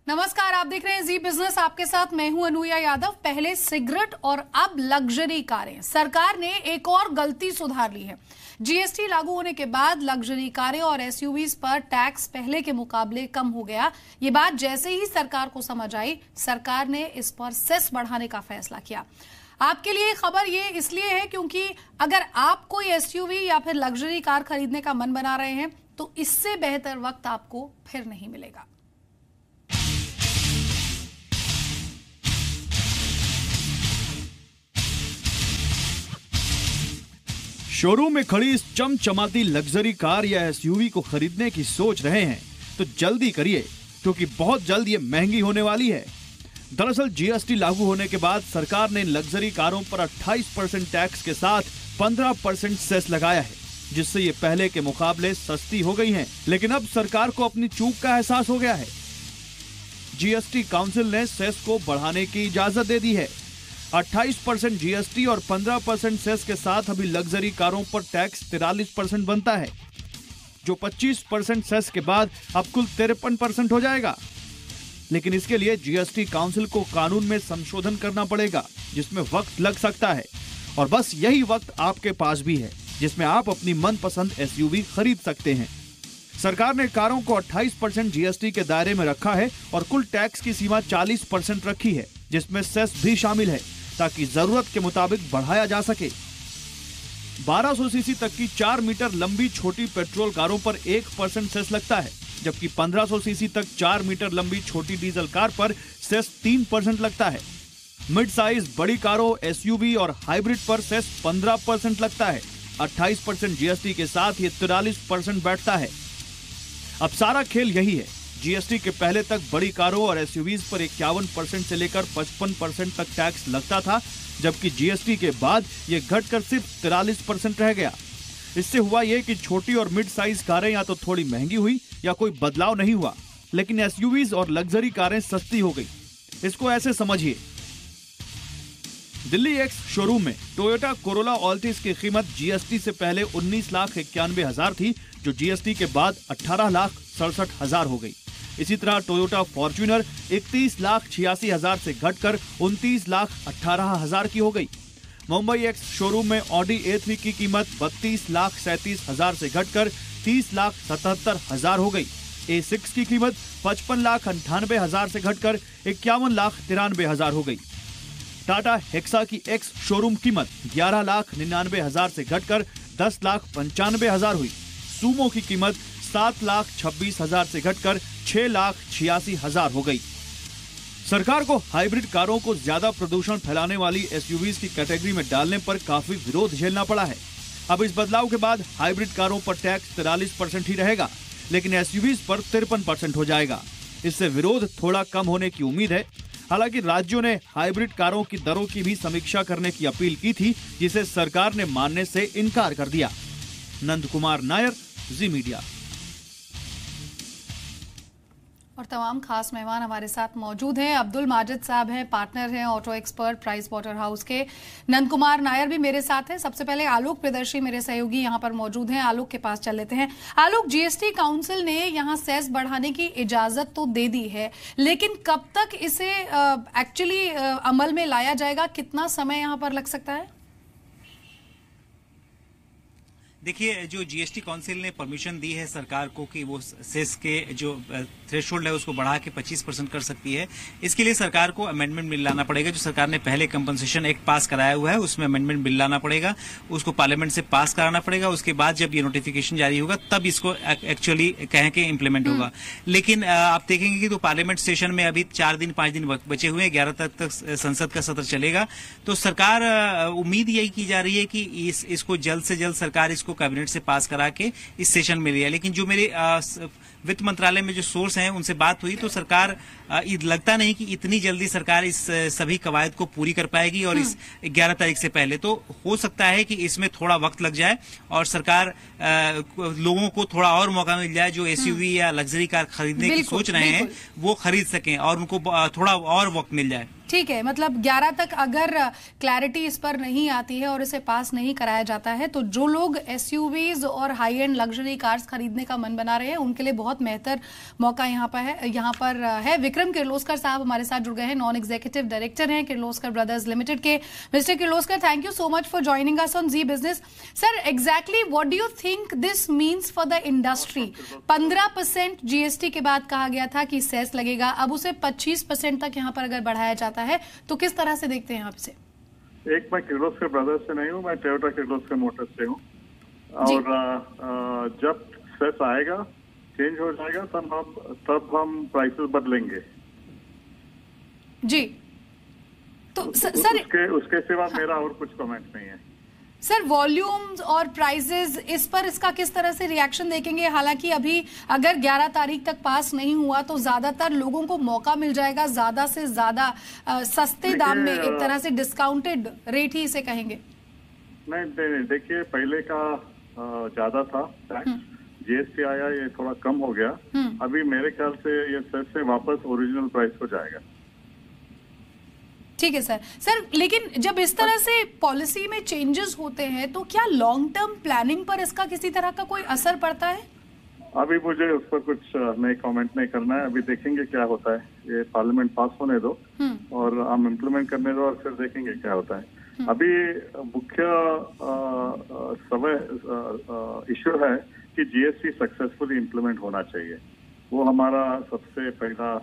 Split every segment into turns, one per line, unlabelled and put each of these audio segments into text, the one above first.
नमस्कार, आप देख रहे हैं जी बिजनेस। आपके साथ मैं हूं अनुया यादव। पहले सिगरेट और अब लग्जरी कारें। सरकार ने एक और गलती सुधार ली है। जीएसटी लागू होने के बाद लग्जरी कारें और एसयूवीज पर टैक्स पहले के मुकाबले कम हो गया। ये बात जैसे ही सरकार को समझ आई, सरकार ने इस पर सेस बढ़ाने का फैसला किया। आपके लिए खबर ये इसलिए है क्योंकि अगर आप कोई एसयूवी या फिर लग्जरी कार खरीदने का मन बना रहे हैं तो इससे बेहतर वक्त आपको फिर नहीं मिलेगा।
शोरूम में खड़ी इस चमचमाती लग्जरी कार या एसयूवी को खरीदने की सोच रहे हैं तो जल्दी करिए, क्योंकि बहुत जल्द ये महंगी होने वाली है। दरअसल जीएसटी लागू होने के बाद सरकार ने लग्जरी कारों पर 28% टैक्स के साथ 15% सेस लगाया है, जिससे ये पहले के मुकाबले सस्ती हो गई हैं। लेकिन अब सरकार को अपनी चूक का एहसास हो गया है। जीएसटी काउंसिल ने सेस को बढ़ाने की इजाजत दे दी है। 28% जीएसटी और 15% सेस के साथ अभी लग्जरी कारों पर टैक्स 43% बनता है, जो 25% सेस के बाद अब कुल 53% हो जाएगा। लेकिन इसके लिए जीएसटी काउंसिल को कानून में संशोधन करना पड़ेगा, जिसमें वक्त लग सकता है। और बस यही वक्त आपके पास भी है, जिसमें आप अपनी मनपसंद एसयूवी खरीद सकते हैं। सरकार ने कारों को 28% जीएसटी के दायरे में रखा है और कुल टैक्स की सीमा 40% रखी है, जिसमें सेस भी शामिल है, ताकि जरूरत के मुताबिक बढ़ाया जा सके। 1200 सीसी तक की 4 मीटर लंबी छोटी पेट्रोल कारों पर 1% सेस लगता है, जबकि 1500 सीसी तक 4 मीटर लंबी छोटी डीजल कार पर सेस 3% लगता है। मिड साइज बड़ी कारों, एसयूवी और हाइब्रिड पर सेस 15% लगता है। 28% जीएसटी के साथ ये 43% बैठता है। अब सारा खेल यही है। जीएसटी के पहले तक बड़ी कारों और एसयूवीज पर 51% से लेकर 55% तक टैक्स लगता था, जबकि जीएसटी के बाद ये घटकर सिर्फ 43% रह गया। इससे हुआ ये कि छोटी और मिड साइज कारें या तो थोड़ी महंगी हुई या कोई बदलाव नहीं हुआ, लेकिन एसयूवीज और लग्जरी कारें सस्ती हो गई। इसको ऐसे समझिए, दिल्ली एक्स शोरूम में टोयोटा कोरोला ऑल्टिस की कीमत जीएसटी से पहले 19,91,000 थी, जो जीएसटी के बाद 18,67,000 हो गई। इसी तरह टोयोटा फॉर्च्यूनर 31,86,000 से घटकर 29,18,000 की हो गई। मुंबई एक्स शोरूम में ऑडी A3 की कीमत 32,37,000 से घटकर 30,77,000 हो गई। A6 की कीमत 55,98,000 से घटकर 51,93,000 हो गई। टाटा हेक्सा की एक्स शोरूम कीमत 11,99,000 से घटकर 10,95,000 हुई। सूमो की कीमत 7,26,000 से घटकर 6,86,000 हो गई। सरकार को हाइब्रिड कारों को ज्यादा प्रदूषण फैलाने वाली एसयूवीज की कैटेगरी में डालने पर काफी विरोध झेलना पड़ा है। अब इस बदलाव के बाद हाइब्रिड कारों पर टैक्स 43% ही रहेगा, लेकिन एसयूवीज पर 53% हो जाएगा। इससे विरोध थोड़ा कम होने की उम्मीद है। हालांकि राज्यों ने हाइब्रिड कारों की दरों की भी समीक्षा करने की अपील की थी, जिसे सरकार ने मानने से इनकार कर दिया। नंद कुमार नायर, जी मीडिया।
और तमाम खास मेहमान हमारे साथ मौजूद हैं। अब्दुल माजिद साहब हैं, पार्टनर हैं auto expert price water house के। नंद कुमार नायर भी मेरे साथ हैं। सबसे पहले आलोक प्रियदर्शी मेरे सहयोगी यहाँ पर मौजूद हैं। आलोक के पास चल लेते हैं। आलोक, जीएसटी काउंसिल ने यहाँ सेस बढ़ाने की इजाजत तो दे दी है, लेकिन कब तक इसे एक्चुअली अमल में लाया जाएगा? कितना समय यहाँ पर लग सकता है?
देखिए, जो जीएसटी काउंसिल ने परमिशन दी है सरकार को कि वो सेस के जो थ्रेशोल्ड है उसको बढ़ा के 25% कर सकती है, इसके लिए सरकार को अमेंडमेंट बिल लाना पड़ेगा। जो सरकार ने पहले कंपनसेशन एक्ट पास कराया हुआ है, उसमें अमेंडमेंट बिल लाना पड़ेगा, उसको पार्लियामेंट से पास कराना पड़ेगा। उसके बाद जब ये नोटिफिकेशन जारी होगा तब इसको एक्चुअली कह के इम्प्लीमेंट होगा। लेकिन आप देखेंगे कि तो पार्लियामेंट सेशन में अभी 4 दिन 5 दिन बचे हुए हैं, 11 तक संसद का सत्र चलेगा। तो सरकार उम्मीद यही की जा रही है कि इसको जल्द से जल्द सरकार इसको कैबिनेट से पास करा के इस सेशन में लिया। लेकिन जो मेरे वित्त मंत्रालय में जो सोर्स हैं उनसे बात हुई तो सरकार लगता नहीं कि इतनी जल्दी सरकार इस सभी कवायद को पूरी कर पाएगी और इस 11 तारीख से पहले। तो हो सकता है कि इसमें थोड़ा वक्त लग जाए और सरकार लोगों को थोड़ा और मौका मिल जाए, जो एसयूवी या लग्जरी कार खरीदने की सोच रहे हैं वो खरीद सकें और उनको थोड़ा और वक्त मिल जाए।
ठीक है, मतलब 11 तक अगर क्लैरिटी इस पर नहीं आती है और इसे पास नहीं कराया जाता है तो जो लोग एसयूवीज और हाई एंड लग्जरी कार्स खरीदने का मन बना रहे हैं उनके लिए बहुत बेहतर मौका यहाँ पर है। विक्रम किर्लोस्कर साहब हमारे साथ जुड़ गए हैं, नॉन एग्जीक्यूटिव डायरेक्टर हैं किर्लोस्कर ब्रदर्स लिमिटेड के। Mister Kirloskar, thank you so much for joining us on Zee business. Sir, exactly what do you think this means for the industry? 15% GST के बाद कहा गया था कि सेस लगेगा, अब उसे 25% तक यहाँ पर अगर बढ़ाया जाता है तो किस तरह से देखते हैं आप इसे?
एक, मैं किर्लोस्कर ब्रदर्स से नहीं हूँ, मैं टोयोटा किर्लोस्कर मोटर्स से हूँ और जब सेस आएगा, चेंज हो जाएगा, तब हम प्राइसेस बदलेंगे
जी। तो सर
उसके सिवा मेरा और कुछ कमेंट नहीं है।
सर, वॉल्यूम्स और प्राइसेस, इस पर इसका किस तरह से रिएक्शन देखेंगे? हालांकि अभी अगर 11 तारीख तक पास नहीं हुआ तो ज्यादातर लोगों को मौका मिल जाएगा ज्यादा से ज्यादा सस्ते दाम में, एक तरह से डिस्काउंटेड रेट ही इसे कहेंगे।
नहीं, देखिए, पहले का ज्यादा था टैक्स, जीएसटी आया, ये थोड़ा कम हो गया। अभी मेरे ख्याल से ये सेस से वापस ओरिजिनल प्राइस हो जाएगा।
ठीक है सर, लेकिन जब इस तरह से पॉलिसी में चेंजेस होते हैं तो क्या लॉन्ग टर्म प्लानिंग पर इसका किसी तरह का कोई असर पड़ता है?
अभी मुझे उस पर कुछ नए कमेंट नहीं करना है। अभी देखेंगे क्या होता है, ये पार्लियामेंट पास होने दो और हम इम्प्लीमेंट करने दो और फिर देखेंगे क्या होता है। अभी मुख्य इश्यू है कि जीएसटी सक्सेसफुली इम्प्लीमेंट होना चाहिए, वो हमारा सबसे पहला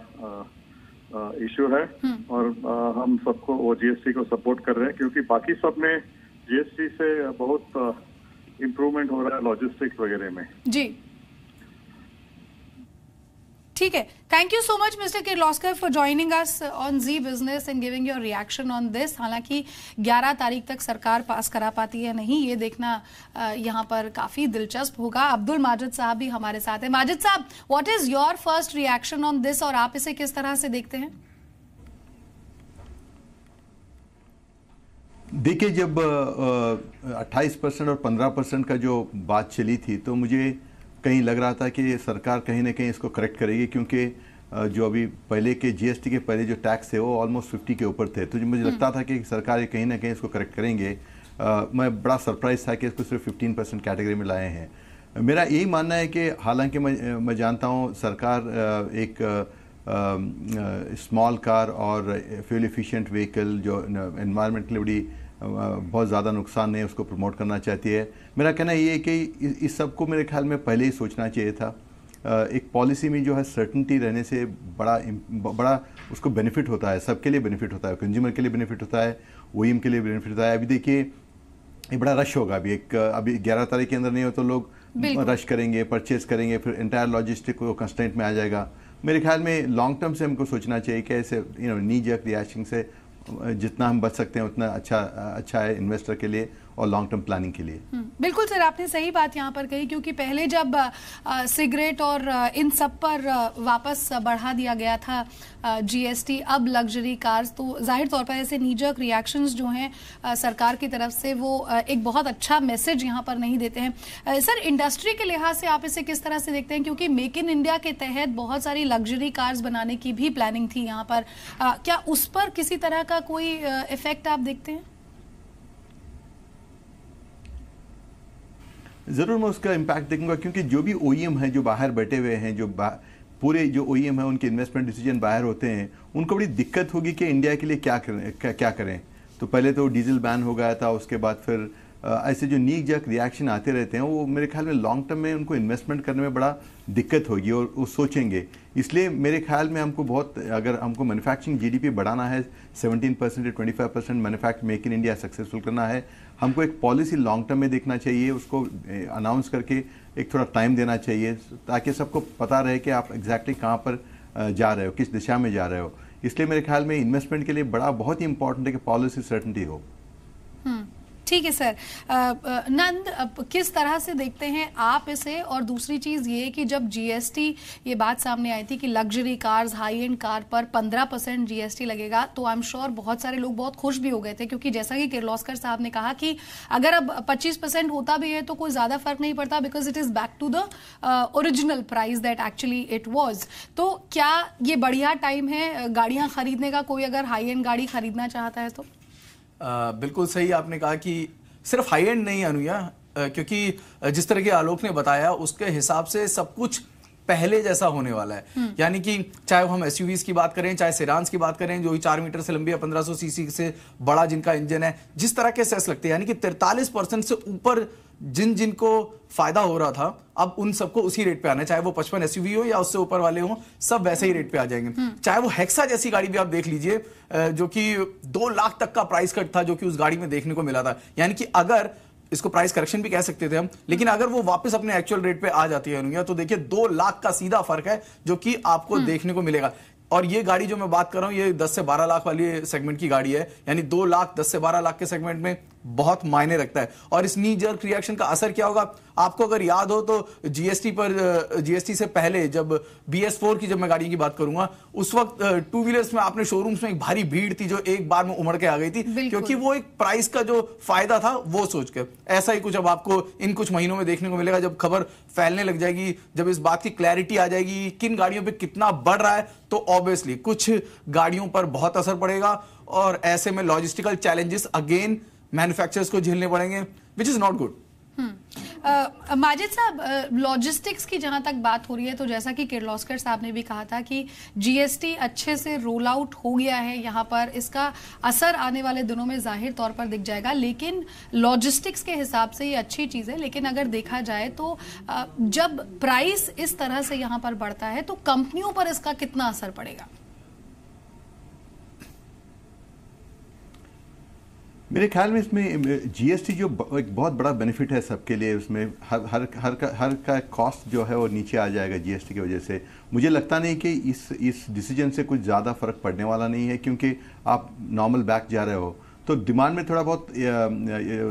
इश्यू है और हम सबको वो जीएसटी को सपोर्ट कर रहे हैं क्योंकि बाकी सब में जीएसटी से बहुत इम्प्रूवमेंट हो रहा है, लॉजिस्टिक्स वगैरह में।
जी, ठीक है। Thank you so much mister Kirloskar for joining us on Zee business and giving your reaction on this. हालांकि 11 तारीख तक सरकार पास करा पाती है नहीं, ये देखना यहाँ पर काफी दिलचस्प होगा। अब्दुल माजिद साहब भी हमारे साथ हैं। माजिद साहब, what is your first reaction on this और आप इसे किस तरह से देखते हैं?
देखिए, जब 28% और 15% का जो बात चली थी तो मुझे कहीं लग रहा था कि सरकार कहीं ना कहीं इसको करेक्ट करेगी क्योंकि जो अभी पहले के जीएसटी के पहले जो टैक्स थे वो ऑलमोस्ट 50 के ऊपर थे, तो मुझे लगता था कि सरकार कहीं ना कहीं इसको करेक्ट करेंगे। मैं बड़ा सरप्राइज था कि इसको सिर्फ 15% कैटेगरी में लाए हैं। मेरा यही मानना है कि हालांकि मैं जानता हूँ सरकार एक स्मॉल कार और फ्यूल एफिशिएंट व्हीकल जो एनवायरनमेंट के लिए बड़ी बहुत ज़्यादा नुकसान नहीं, उसको प्रमोट करना चाहती है। मेरा कहना ये है कि इस सब को मेरे ख्याल में पहले ही सोचना चाहिए था। एक पॉलिसी में जो है सर्टेनिटी रहने से बड़ा उसको बेनिफिट होता है, सबके लिए बेनिफिट होता है, कंज्यूमर के लिए बेनिफिट होता है, ओईएम के लिए बेनिफिट होता है। अभी देखिए, ये बड़ा रश होगा, अभी 11 तारीख के अंदर नहीं हो तो लोग रश करेंगे, परचेज करेंगे, फिर एंटायर लॉजिस्टिक को कंस्ट्रेंट में आ जाएगा। मेरे ख्याल में लॉन्ग टर्म से हमको सोचना चाहिए कि ऐसे नी जर्क रिएक्शन से जितना हम बच सकते हैं उतना अच्छा है इन्वेस्टर के लिए और लॉन्ग टर्म प्लानिंग के लिए।
बिल्कुल सर, आपने सही बात यहाँ पर कही क्योंकि पहले जब सिगरेट और इन सब पर वापस बढ़ा दिया गया था जीएसटी, अब लग्जरी कार्स, तो जाहिर तौर पर ऐसे नीजक रिएक्शंस जो हैं सरकार की तरफ से वो एक बहुत अच्छा मैसेज यहाँ पर नहीं देते हैं। सर, इंडस्ट्री के लिहाज से आप इसे किस तरह से देखते हैं? क्योंकि मेक इन इंडिया के तहत बहुत सारी लग्जरी कार्स बनाने की भी प्लानिंग थी यहाँ पर, क्या उस पर किसी तरह का कोई इफेक्ट आप देखते हैं?
ज़रूर मैं उसका इम्पैक्ट देखूंगा क्योंकि जो भी ओईएम है जो बाहर बैठे हुए हैं, जो पूरे जो ओईएम है उनके इन्वेस्टमेंट डिसीजन बाहर होते हैं, उनको बड़ी दिक्कत होगी कि इंडिया के लिए क्या करें। तो पहले तो डीजल बैन हो गया था, उसके बाद फिर ऐसे जो नी जर्क रिएक्शन आते रहते हैं वो मेरे ख्याल में लॉन्ग टर्म में उनको इन्वेस्टमेंट करने में बड़ा दिक्कत होगी और वो सोचेंगे। इसलिए मेरे ख्याल में अगर हमको मैन्युफैक्चरिंग जीडीपी बढ़ाना है 17% या 25% manufacture make in India successful करना है, हमको एक पॉलिसी लॉन्ग टर्म में देखना चाहिए, उसको अनाउंस करके एक थोड़ा टाइम देना चाहिए ताकि सबको पता रहे कि आप एग्जैक्टली कहाँ पर जा रहे हो, किस दिशा में जा रहे हो। इसलिए मेरे ख्याल में इन्वेस्टमेंट के लिए बहुत ही इंपॉर्टेंट है कि पॉलिसी सर्टेनिटी हो।
ठीक है सर। नंद, किस तरह से देखते हैं आप इसे? और दूसरी चीज ये कि जब जीएसटी, ये बात सामने आई थी कि luxury cars, high end car पर 15% जीएसटी लगेगा, तो आई एम श्योर बहुत सारे लोग बहुत खुश भी हो गए थे, क्योंकि जैसा कि किर्लोस्कर साहब ने कहा कि अगर अब 25% होता भी है तो कोई ज्यादा फर्क नहीं पड़ता, because it is back to the original price that actually it was. तो क्या ये बढ़िया टाइम है गाड़ियां खरीदने का, कोई अगर हाई एंड गाड़ी खरीदना चाहता है तो?
बिल्कुल सही आपने कहा कि सिर्फ हाई एंड नहीं अनुया, क्योंकि जिस तरह के आलोक ने बताया उसके हिसाब से सब कुछ पहले जैसा होने वाला है। यानी कि चाहे हम एसयूवीज की बात करें, चाहे सेडान्स की बात करें, जो 4 मीटर से लंबी है, 1500 सीसी से बड़ा जिनका इंजन है, जिस तरह के सेस लगते हैं, यानी कि 43% से ऊपर जिनको फायदा हो रहा था, अब उन सबको उसी रेट पे आना है। चाहे वो 55 एसयूवी हो या उससे ऊपर वाले हो, सब वैसे ही रेट पे आ जाएंगे। चाहे वो हेक्सा जैसी गाड़ी भी आप देख लीजिए, जो कि 2 लाख तक का प्राइस कट था जो कि उस गाड़ी में देखने को मिला था। यानी कि अगर इसको प्राइस करेक्शन भी कह सकते थे हम, लेकिन अगर वो वापस अपने एक्चुअल रेट पे आ जाती है तो देखिए 2 लाख का सीधा फर्क है जो कि आपको देखने को मिलेगा। और ये गाड़ी जो मैं बात कर रहा हूं, ये 10 से 12 लाख वाली सेगमेंट की गाड़ी है, यानी 2 लाख 10 से 12 लाख के सेगमेंट में बहुत मायने रखता है। और इस नी जर्क रिएक्शन का असर क्या होगा, आपको अगर याद हो तो जीएसटी से पहले जब BS4 की जब मैं गाड़ी की बात करूंगा, उस वक्त 2 व्हीलर्स में आपने शोरूम्स में एक भारी भीड़ थी जो एक बार में उमड़ के आ गई थी, क्योंकि वो एक प्राइस का जो फायदा था वो सोच के। ऐसा ही कुछ अब आपको इन कुछ महीनों में देखने को मिलेगा, जब खबर फैलने लग जाएगी, जब इस बात की क्लैरिटी आ जाएगी किन गाड़ियों पर कितना बढ़ रहा है, तो ऑब्वियसली कुछ गाड़ियों पर बहुत असर पड़ेगा। और ऐसे में लॉजिस्टिकल चैलेंजेस अगेन मैन्युफैक्चरर्स को झेलने पड़ेंगे, which is not good.
Majid साहब, लॉजिस्टिक्स की जहां तक बात हो रही है, तो जैसा कि किर्लोस्कर साहब ने भी कहा था कि जीएसटी अच्छे से रोल आउट हो गया है, यहां पर इसका असर आने वाले दिनों में जाहिर तौर पर दिख जाएगा। लेकिन लॉजिस्टिक्स के हिसाब से ये अच्छी चीज है, लेकिन अगर देखा जाए तो जब प्राइस इस तरह से यहां पर बढ़ता है तो कंपनियों पर इसका कितना असर पड़ेगा?
मेरे ख्याल में इसमें जीएसटी जो एक बहुत बड़ा बेनिफिट है सबके लिए, उसमें हर का कॉस्ट जो है वो नीचे आ जाएगा जीएसटी की वजह से। मुझे लगता नहीं कि इस डिसीजन से कुछ ज़्यादा फर्क पड़ने वाला नहीं है, क्योंकि आप नॉर्मल बैक जा रहे हो तो डिमांड में थोड़ा बहुत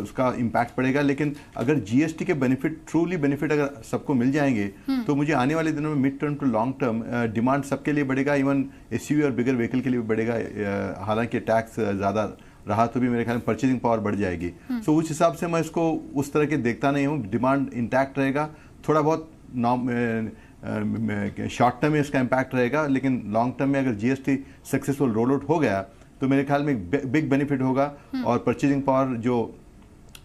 उसका इम्पैक्ट पड़ेगा। लेकिन अगर जीएसटी के ट्रूली बेनिफिट अगर सबको मिल जाएंगे तो मुझे आने वाले दिनों में mid term to long term demand सबके लिए बढ़ेगा, इवन एसयूवी और बिगर व्हीकल के लिए भी बढ़ेगा। हालांकि टैक्स ज़्यादा रहा तो भी मेरे ख्याल में परचेजिंग पावर बढ़ जाएगी। सो उस हिसाब से मैं इसको उस तरह के देखता नहीं हूँ। डिमांड इंटैक्ट रहेगा, थोड़ा बहुत शॉर्ट टर्म में इसका इम्पैक्ट रहेगा, लेकिन लॉन्ग टर्म में अगर जीएसटी सक्सेसफुल रोल आउट हो गया तो मेरे ख्याल में एक बिग बेनिफिट होगा और परचेजिंग पावर जो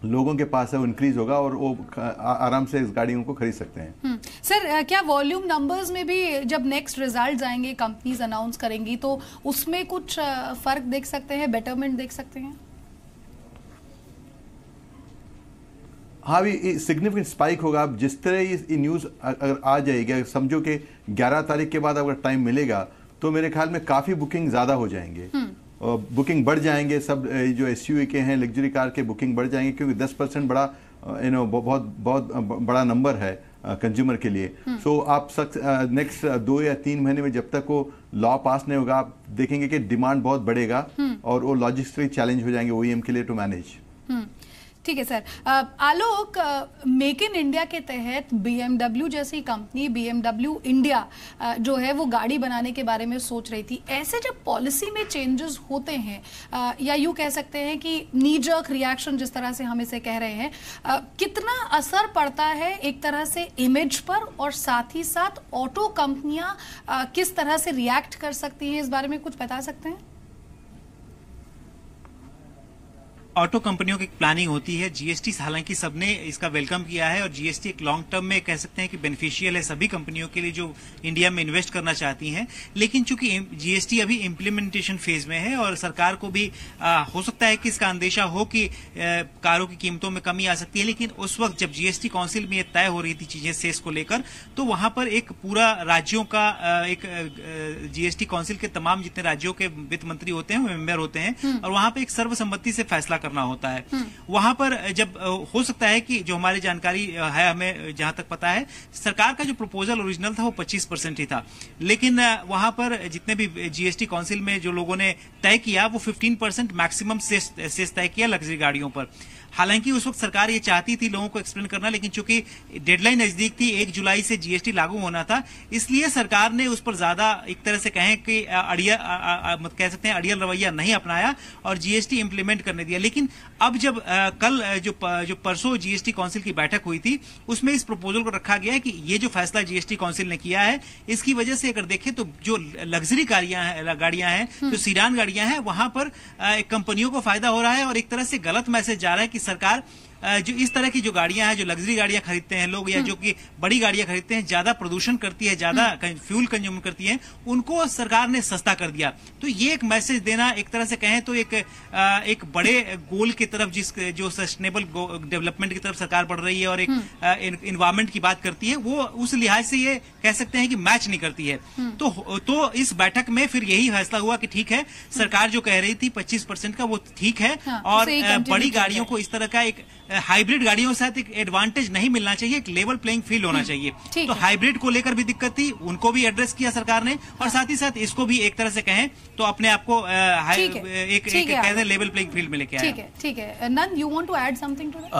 लोगों के पास है वो इंक्रीज होगा और वो आराम से इस गाड़ियों को खरीद सकते हैं।
सर, क्या वॉल्यूम नंबर्स में भी जब नेक्स्ट रिजल्ट्स आएंगे, कंपनीज अनाउंस करेंगी, तो उसमें कुछ फर्क देख सकते हैं, बेटरमेंट देख सकते हैं?
हाँ, भी सिग्निफिकेंट स्पाइक होगा। अब जिस तरह ये न्यूज़ अगर आ जाएगी, समझो कि 11 तारीख के बाद अगर टाइम मिलेगा तो मेरे ख्याल में काफ़ी बुकिंग ज़्यादा हो जाएंगे, बुकिंग बढ़ जाएंगे। सब जो एसयूवी के हैं, लग्जरी कार के बुकिंग बढ़ जाएंगे, क्योंकि 10% बड़ा बहुत बड़ा नंबर है कंज्यूमर के लिए। सो आप नेक्स्ट 2 या 3 महीने में जब तक वो लॉ पास नहीं होगा, आप देखेंगे कि डिमांड बहुत बढ़ेगा और वो लॉजिस्टिक चैलेंज हो जाएंगे ओईएम के लिए टू मैनेज।
ठीक है सर। आलोक, मेक इन इंडिया के तहत BMW जैसी कंपनी, BMW इंडिया जो है वो गाड़ी बनाने के बारे में सोच रही थी। ऐसे जब पॉलिसी में चेंजेस होते हैं, या यूं कह सकते हैं कि नी जर्क रिएक्शन जिस तरह से हम इसे कह रहे हैं, कितना असर पड़ता है एक तरह से इमेज पर, और साथ ही साथ ऑटो कंपनियां किस तरह से रिएक्ट कर सकती हैं, इस बारे में कुछ बता सकते हैं?
ऑटो कंपनियों की प्लानिंग होती है। जीएसटी हालांकि सबने इसका वेलकम किया है और जीएसटी एक लॉन्ग टर्म में कह सकते हैं कि बेनिफिशियल है सभी कंपनियों के लिए जो इंडिया में इन्वेस्ट करना चाहती हैं। लेकिन चूंकि जीएसटी अभी इम्प्लीमेंटेशन फेज में है और सरकार को भी हो सकता है कि इसका अंदेशा हो कि कारों की कीमतों में कमी आ सकती है, लेकिन उस वक्त जब जीएसटी काउंसिल में तय हो रही थी चीजें सेस को लेकर, तो वहां पर एक पूरा राज्यों का एक जीएसटी काउंसिल के तमाम जितने राज्यों के वित्त मंत्री होते हैं वो मेंबर होते हैं और वहां पर एक सर्वसम्मति से फैसला करना होता है। वहां पर जब हो सकता है कि जो हमारी जानकारी है, हमें जहां तक पता है, सरकार का जो प्रपोजल ओरिजिनल था वो 25% ही था, लेकिन वहां पर जितने भी जीएसटी काउंसिल में जो लोगों ने तय किया वो 15% मैक्सिमम सेस तय किया लग्जरी गाड़ियों पर। हालांकि उस वक्त सरकार ये चाहती थी लोगों को एक्सप्लेन करना, लेकिन चूंकि डेडलाइन नजदीक थी, 1 जुलाई से जीएसटी लागू होना था, इसलिए सरकार ने उस पर ज्यादा एक तरह से कहें कि कह सकते हैं अड़ियल रवैया नहीं अपनाया और जीएसटी इंप्लीमेंट करने दिया। लेकिन अब जब कल जो परसों जीएसटी काउंसिल की बैठक हुई थी, उसमें इस प्रपोजल को रखा गया है कि ये जो फैसला जीएसटी काउंसिल ने किया है, इसकी वजह से अगर देखें तो जो लग्जरी गाड़ियां हैं, जो सीडान गाड़ियां हैं, वहां पर कंपनियों को फायदा हो रहा है और एक तरह से गलत मैसेज जा रहा है कि सरकार जो इस तरह की जो गाड़ियां हैं, जो लग्जरी गाड़ियां खरीदते हैं लोग या जो कि बड़ी गाड़ियां खरीदते हैं, ज्यादा प्रदूषण करती है, ज्यादा फ्यूल कंज्यूम करती है, उनको सरकार ने सस्ता कर दिया। तो ये एक मैसेज देना, एक तरह से कहें तो एक बड़े गोल की तरफ, जो सस्टेनेबल डेवलपमेंट की तरफ सरकार बढ़ रही है और एक एनवायरमेंट की बात करती है, वो उस लिहाज से ये कह सकते हैं कि मैच नहीं करती है। तो इस बैठक में फिर यही फैसला हुआ कि ठीक है, सरकार जो कह रही थी 25% का, वो ठीक है, और बड़ी गाड़ियों को इस तरह का एक हाइब्रिड गाड़ियों के साथ एक एडवांटेज नहीं मिलना चाहिए, एक लेवल प्लेइंग फील्ड होना चाहिए। तो हाइब्रिड को लेकर भी दिक्कत थी, उनको भी एड्रेस किया सरकार ने, और साथ ही साथ इसको भी एक तरह से कहें तो अपने आप को एक लेवल प्लेइंग फील्ड में लेके आया।
ठीक है। Nand, you want to add something to that?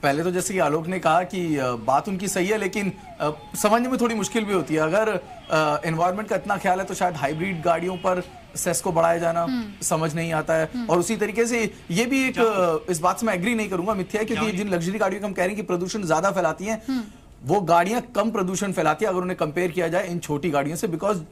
पहले तो जैसे कि आलोक ने कहा कि बात उनकी सही है, लेकिन समझने में थोड़ी मुश्किल भी होती है। अगर एनवायरनमेंट का इतना ख्याल है तो शायद हाइब्रिड गाड़ियों पर सेस को बढ़ाया जाना समझ नहीं आता है। और उसी तरीके से ये भी एक इस बात से मैं एग्री नहीं करूंगा, मिथ्या है, क्योंकि जिन लग्जरी गाड़ियों को हम कह रहे हैं कि प्रदूषण ज्यादा फैलाती हैं, वो गाड़ियां कम प्रदूषण फैलाती है अगर उन्हें कंपेयर किया जाए इन छोटी गाड़ियों से, बिकॉज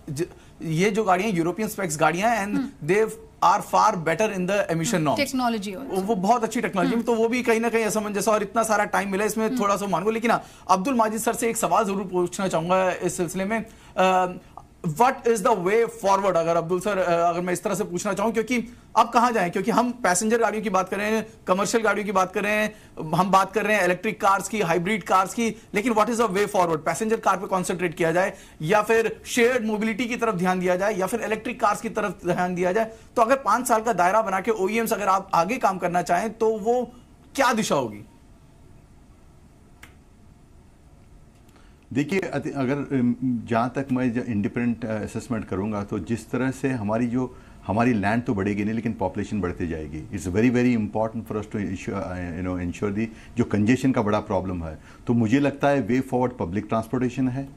ये जो गाड़ियां यूरोपियन स्पेक्स गाड़ियां हैं and they are far better in the emission norms.
Technology
वो बहुत अच्छी टेक्नोलॉजी, तो वो भी कहीं ना कहीं असमंजस, और इतना सारा टाइम मिला इसमें थोड़ा सा मानूंगा। लेकिन अब्दुल माजिद सर से एक सवाल जरूर पूछना चाहूंगा इस सिलसिले में, what is the way forward? अगर अब्दुल सर, अगर मैं इस तरह से पूछना चाहूं, क्योंकि अब कहां जाएं, क्योंकि हम पैसेंजर गाड़ियों की बात कर रहे हैं, कमर्शियल गाड़ियों की बात कर रहे हैं, हम बात कर रहे हैं इलेक्ट्रिक कार्स की, हाइब्रिड कार्स की, लेकिन what is the way forward? Passenger car पे कॉन्सेंट्रेट किया जाए, या फिर शेयर्ड मोबिलिटी की तरफ ध्यान दिया जाए, या फिर इलेक्ट्रिक कार्स की तरफ ध्यान दिया जाए? तो अगर 5 साल का दायरा बना के ओईएम्स अगर आप आगे काम करना चाहें तो वो क्या दिशा होगी?
देखिए, अगर जहाँ तक मैं इंडिपेंडेंट असेसमेंट करूँगा तो जिस तरह से हमारी लैंड तो बढ़ेगी नहीं, लेकिन पॉपुलेशन बढ़ती जाएगी। It's very very important for us to ensure the जो कंजेशन का बड़ा प्रॉब्लम है। तो मुझे लगता है वे फॉरवर्ड पब्लिक ट्रांसपोर्टेशन है।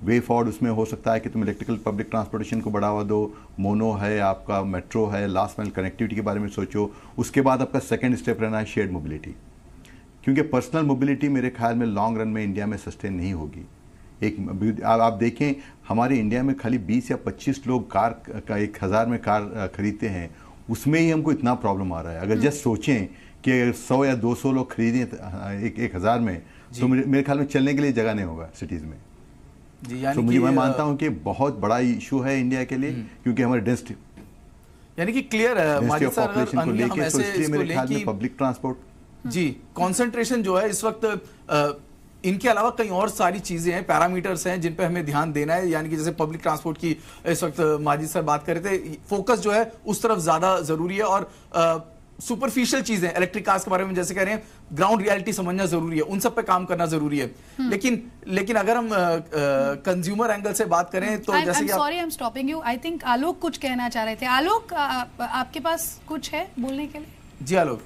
वे फॉरवर्ड उसमें हो सकता है कि तुम इलेक्ट्रिकल पब्लिक ट्रांसपोर्टेशन को बढ़ावा दो, मोनो है, आपका मेट्रो है, लास्ट माइल कनेक्टिविटी के बारे में सोचो। उसके बाद आपका सेकेंड स्टेप रहना है शेयर्ड मोबिलिटी, क्योंकि पर्सनल मोबिलिटी मेरे ख्याल में लॉन्ग रन में इंडिया में सस्टेन नहीं होगी। आप देखें, हमारे इंडिया में खाली 20 या 25 लोग कार का 1000 में कार खरीदते हैं, उसमें ही हमको इतना प्रॉब्लम आ रहा है। अगर जस्ट सोचें कि अगर 100 या 200 लोग खरीदें 1000 में, तो मेरे ख्याल में चलने के लिए जगह नहीं होगा सिटीज में। तो मैं मानता हूं कि बहुत बड़ा इशू है इंडिया के लिए, क्योंकि हमारे डेंसिटी,
यानी कि क्लियर है
पॉपुलेशन को लेकर, तो इसलिए मेरे ख्याल में पब्लिक ट्रांसपोर्ट
जी कंसंट्रेशन जो है इस वक्त, इनके अलावा कई और सारी चीजें हैं, पैरामीटर्स हैं जिन पे हमें ध्यान देना है। यानी कि जैसे पब्लिक ट्रांसपोर्ट की इस वक्त माजिद सर बात कर रहे थे, फोकस जो है उस तरफ ज्यादा जरूरी है। और सुपरफिशियल चीजें, इलेक्ट्रिक कार्स के बारे में जैसे कह रहे हैं, ग्राउंड रियलिटी समझना जरूरी है, उन सब पे काम करना जरूरी है। लेकिन अगर हम कंज्यूमर एंगल से बात करें तो जैसे कि
sorry I am stopping you, I think Alok कुछ कहना चाह रहे थे। आलोक, आपके पास कुछ है बोलने के लिए?
जी आलोक।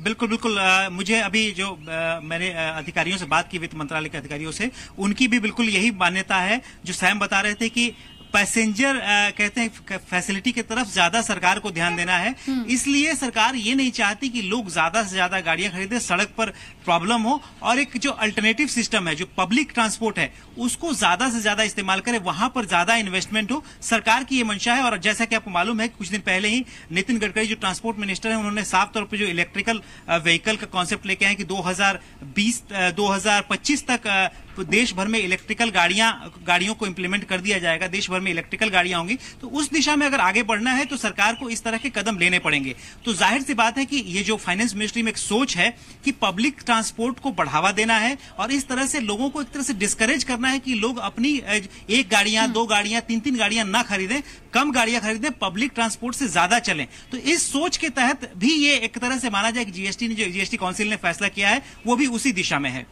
बिल्कुल मुझे अभी जो मैंने अधिकारियों से बात की, वित्त मंत्रालय के अधिकारियों से, उनकी भी बिल्कुल यही मान्यता है जो सैम बता रहे थे कि पैसेंजर कहते हैं फैसिलिटी की तरफ ज्यादा सरकार को ध्यान देना है। इसलिए सरकार ये नहीं चाहती कि लोग ज्यादा से ज्यादा गाड़ियां खरीदें, सड़क पर प्रॉब्लम हो, और एक जो अल्टरनेटिव सिस्टम है, जो पब्लिक ट्रांसपोर्ट है, उसको ज्यादा से ज्यादा इस्तेमाल करें, वहां पर ज्यादा इन्वेस्टमेंट हो। सरकार की ये मंशा है। और जैसा कि आपको मालूम है, कुछ दिन पहले ही नितिन गडकरी जो ट्रांसपोर्ट मिनिस्टर है, उन्होंने साफ तौर पर जो इलेक्ट्रिकल व्हीकल का कॉन्सेप्ट लेके आए कि 2025 तक देश भर में इलेक्ट्रिकल गाड़ियों को इंप्लीमेंट कर दिया जाएगा, देश भर में इलेक्ट्रिकल गाड़ियां होंगी। तो उस दिशा में अगर आगे बढ़ना है तो सरकार को इस तरह के कदम लेने पड़ेंगे। तो जाहिर सी बात है कि ये जो फाइनेंस मिनिस्ट्री में एक सोच है कि पब्लिक ट्रांसपोर्ट को बढ़ावा देना है, और इस तरह से लोगों को एक तरह से डिस्करेज करना है कि लोग अपनी 1 गाड़ियां, 2 गाड़ियां, 3 गाड़ियां ना खरीदें, कम गाड़ियां खरीदें, पब्लिक ट्रांसपोर्ट से ज्यादा चलें। तो इस सोच के तहत भी ये एक तरह से माना जाए कि जीएसटी काउंसिल ने फैसला किया है, वो भी उसी दिशा में है।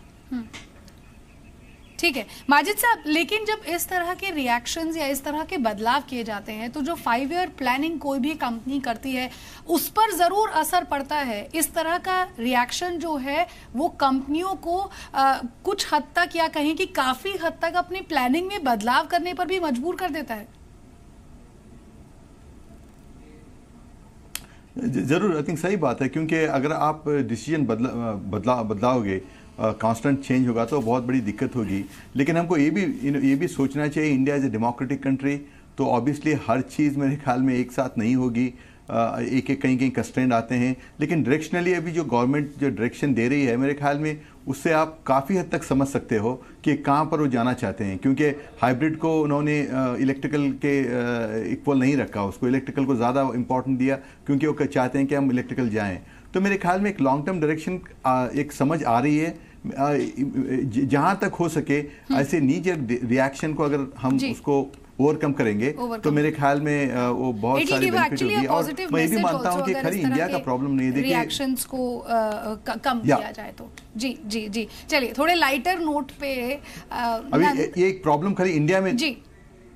ठीक है माजिद साहब, लेकिन जब इस तरह के रिएक्शंस या इस तरह के बदलाव किए जाते हैं तो जो 5 ईयर प्लानिंग कोई भी कंपनी करती है उस पर जरूर असर पड़ता है। इस तरह का रिएक्शन जो है वो कंपनियों को कुछ हद तक या कहीं कि काफी हद तक अपनी प्लानिंग में बदलाव करने पर भी मजबूर कर देता है।
जरूर, आई थिंक सही बात है, क्योंकि अगर आप डिसीजन बदलाओगे, कांस्टेंट चेंज होगा तो बहुत बड़ी दिक्कत होगी। लेकिन हमको ये भी सोचना चाहिए, India is a democratic country, तो ऑब्वियसली हर चीज़ मेरे ख्याल में एक साथ नहीं होगी, एक एक कहीं कंस्ट्रेंट आते हैं। लेकिन डायरेक्शनली अभी जो गवर्नमेंट जो डायरेक्शन दे रही है, मेरे ख्याल में उससे आप काफ़ी हद तक समझ सकते हो कि कहाँ पर वो जाना चाहते हैं, क्योंकि हाइब्रिड को उन्होंने इलेक्ट्रिकल के इक्वल नहीं रखा, उसको इलेक्ट्रिकल को ज़्यादा इंपॉर्टेंट दिया, क्योंकि वो चाहते हैं कि हम इलेक्ट्रिकल जाएं। तो मेरे ख्याल में एक लॉन्ग टर्म डायरेक्शन एक समझ आ रही है। जहाँ तक हो सके ऐसे नीजर रिएक्शन को अगर हम उसको ओवरकम करेंगे तो मेरे ख्याल में वो बहुत सारे बेनिफिट होगी। और मैं ये भी मानता हूँ कि खाली इंडिया का प्रॉब्लम नहीं है, देखिए
रिएक्शंस को कम किया जाए तो। जी जी जी, चलिए थोड़े लाइटर नोट पे
अभी ये एक प्रॉब्लम खाली इंडिया में।
जी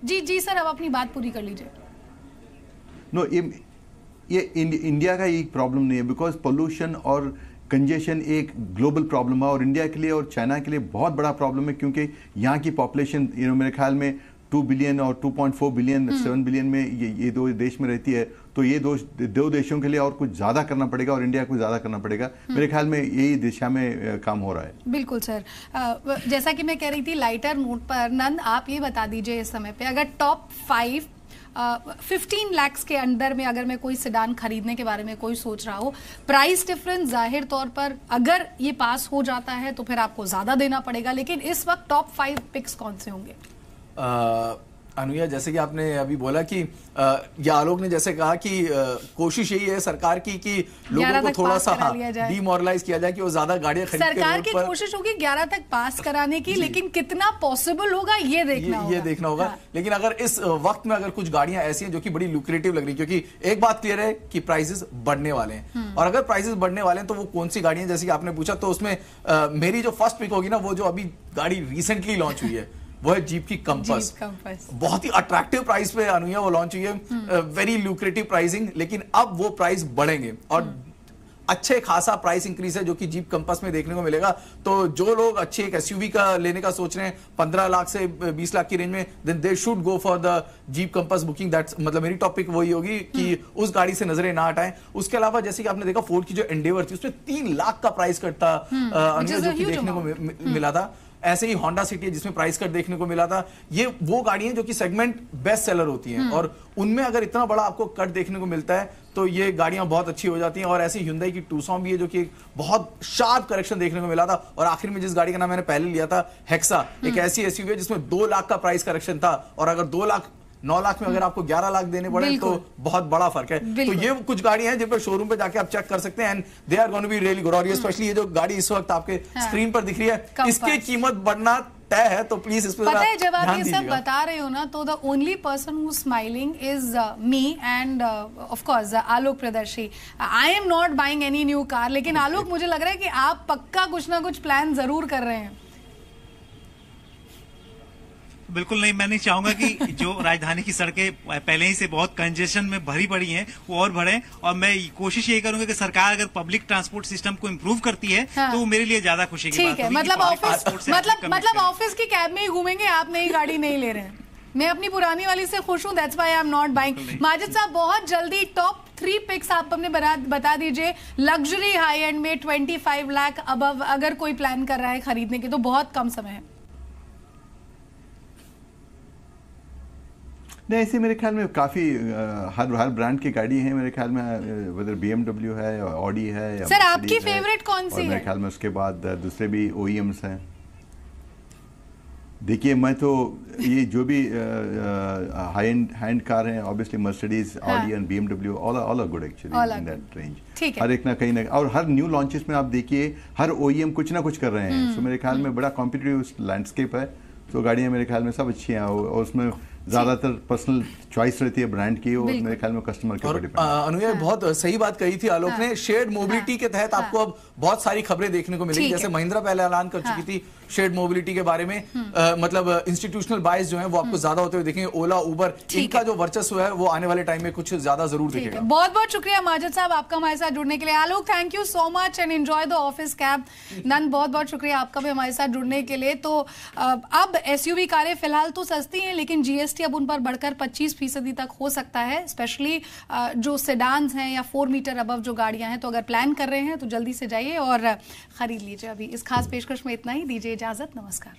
जी जी सर, अब अपनी बात पूरी कर लीजिए।
नो, ये इंडिया का एक प्रॉब्लम नहीं है, बिकॉज पोल्यूशन और कंजेशन एक ग्लोबल प्रॉब्लम है और इंडिया के लिए और चाइना के लिए बहुत बड़ा प्रॉब्लम है, क्योंकि यहाँ की पॉपुलेशन मेरे ख्याल में 2 बिलियन और 2.4 बिलियन 7 बिलियन में ये दो देश में रहती है। तो ये दो देशों के लिए और कुछ ज़्यादा करना पड़ेगा और इंडिया को ज़्यादा करना पड़ेगा। मेरे ख्याल में यही दिशा में काम हो रहा है।
बिल्कुल सर, जैसा कि मैं कह रही थी लाइटर नोट पर, नंद आप ये बता दीजिए इस समय पे अगर टॉप 5 15 लाख के अंडर में अगर मैं कोई सेडान खरीदने के बारे में कोई सोच रहा हो, प्राइस डिफरेंस जाहिर तौर पर अगर ये पास हो जाता है तो फिर आपको ज्यादा देना पड़ेगा, लेकिन इस वक्त टॉप 5 पिक्स कौन से होंगे?
अनुया, जैसे कि आपने अभी बोला कि या आलोक ने जैसे कहा कि कोशिश यही है सरकार की कि लोगों को थोड़ा सा डीमोरलाइज किया जाए कि वो ज्यादा गाड़ियां खरीद
सरकार की कोशिश होगी 11 तक पास कराने की, लेकिन कितना पॉसिबल होगा ये देखना होगा।
हाँ। लेकिन अगर इस वक्त में अगर कुछ गाड़ियां ऐसी हैं जो कि बड़ी लुक्रेटिव लग रही, क्योंकि एक बात क्लियर है कि प्राइसेस बढ़ने वाले हैं, और अगर प्राइसेस बढ़ने वाले हैं तो वो कौन सी गाड़ियां, जैसे कि आपने पूछा, तो उसमें मेरी जो फर्स्ट पिक होगी ना, वो जो अभी गाड़ी रिसेंटली लॉन्च हुई है वो है जीप की कंपास। बहुत ही अट्रैक्टिव प्राइस पे अनुया वो लॉन्च हुई है, वेरी लुक्रेटिव प्राइसिंग, लेकिन अब वो प्राइस बढ़ेंगे और अच्छे खासा प्राइस इंक्रीज है जो कि जीप कंपास में देखने को मिलेगा। तो जो लोग अच्छे एक एसयूवी का लेने का सोच रहे हैं 15 लाख से 20 लाख की रेंज में, then they should go for the Jeep Compass booking. That's मतलब मेरी टॉपिक वही होगी कि उस गाड़ी से नजरें ना हटाएं। उसके अलावा जैसे कि आपने देखा फोर्ड की जो एंडेवर थी उसमें 3 लाख का प्राइस कट था जो कि देखने को मिला था। ऐसे ही होंडा सिटी है जिसमें प्राइस कट देखने को मिला था। ये वो गाड़ियां जो कि सेगमेंट बेस्ट सेलर होती हैं और उनमें अगर इतना बड़ा आपको कट देखने को मिलता है तो ये गाड़ियां बहुत अच्छी हो जाती हैं। और ऐसे Hyundai की टूसॉन भी है जो कि एक बहुत शार्प करेक्शन देखने को मिला था। और आखिर में जिस गाड़ी का नाम मैंने पहले लिया था हेक्सा, एक ऐसी एसयूवी है जिसमें 2 लाख का प्राइस करेक्शन था, और अगर 9 लाख में अगर आपको 11 लाख देने पड़े तो बहुत बड़ा फर्क है। तो ये कुछ गाड़ियां हैं जिन पर शोरूम पे जाके आप चेक कर सकते हैं, and they are going to be really good. और ये स्पेशली ये जो गाड़ी इस वक्त आपके स्क्रीन पर दिख रही है, इसकी कीमत बढ़ना तय है, तो प्लीज इस पर
पता है जब आप ये सब बता रहे हो ना, तो the only person who smiling is me and of course Alok Pradarshi. I am not buying any new car, लेकिन आलोक मुझे लग रहा है कि आप पक्का कुछ ना कुछ प्लान जरूर कर रहे हैं।
बिल्कुल नहीं, मैं नहीं चाहूंगा कि जो राजधानी की सड़कें पहले ही से बहुत कंजेशन में भरी पड़ी हैं वो और बढ़े, और मैं कोशिश यही करूंगा कि सरकार अगर पब्लिक ट्रांसपोर्ट सिस्टम को इम्प्रूव करती है तो वो मेरे लिए ज्यादा खुशी की बात है।
मतलब ऑफिस की कैब में ही घूमेंगे, आप नई गाड़ी नहीं ले रहे हैं। मैं अपनी पुरानी वाली से खुश हूँ, that's why I am not buying. Majid साहब बहुत जल्दी टॉप 3 पिक्स आप अपने बता दीजिए लग्जरी हाई एंड में 25 लाख अबव अगर कोई प्लान कर रहा है खरीदने की, तो बहुत कम समय है।
नहीं, ऐसे मेरे ख्याल में काफ़ी हर ब्रांड की गाड़ी है मेरे ख्याल में, वेदर BMW है, ऑडी है।
सर आपकी फेवरेट कौन सी है?
मेरे ख्याल में उसके बाद दूसरे भी OEMs हैं। देखिए मैं तो ये जो भी हाई एंड कार हैं, obviously Mercedes, Audi and BMW all are good actually in that range. हर एक ना कहीं ना, और हर न्यू लॉन्चेस में आप देखिए हर OEM कुछ ना कुछ कर रहे हैं। तो मेरे ख्याल में बड़ा कॉम्पिटिटिव लैंडस्केप है, तो गाड़ियाँ मेरे ख्याल में सब अच्छी हैं। और उसमें ज्यादातर पर्सनल चॉइस रहती है ब्रांड की, और मेरे ख्याल में कस्टमर के ऊपर डिपेंड।
अनुया बहुत सही बात कही थी आलोक ने। शेयर्ड मोबिलिटी के तहत आपको अब बहुत सारी खबरें देखने को मिलेगी। जैसे महिंद्रा पहले ऐलान कर चुकी थी शेयर्ड मोबिलिटी के बारे में, मतलब इंस्टीट्यूशनल बाइज जो है वो आपको ज्यादा होते हुए देखेंगे। ओला, उबर, इनका जो वर्चस्व है वो आने वाले टाइम में कुछ ज्यादा जरूर दिखेगा।
बहुत बहुत शुक्रिया माजिद साहब आपका हमारे साथ जुड़ने के लिए। Alok, thank you so much and enjoy the office cab. Nand, बहुत बहुत शुक्रिया आपका भी हमारे साथ जुड़ने के लिए। तो अब एसयूवी कारें फिलहाल तो सस्ती हैं, लेकिन जीएसटी अब उन पर बढ़कर 25% तक हो सकता है, स्पेशली जो सेडान्स हैं या 4 मीटर अबव जो गाड़ियां हैं। तो अगर प्लान कर रहे हैं तो जल्दी से जाइए और खरीद लीजिए। अभी इस खास पेशकश में इतना ही, दीजिए इजाजत, नमस्कार।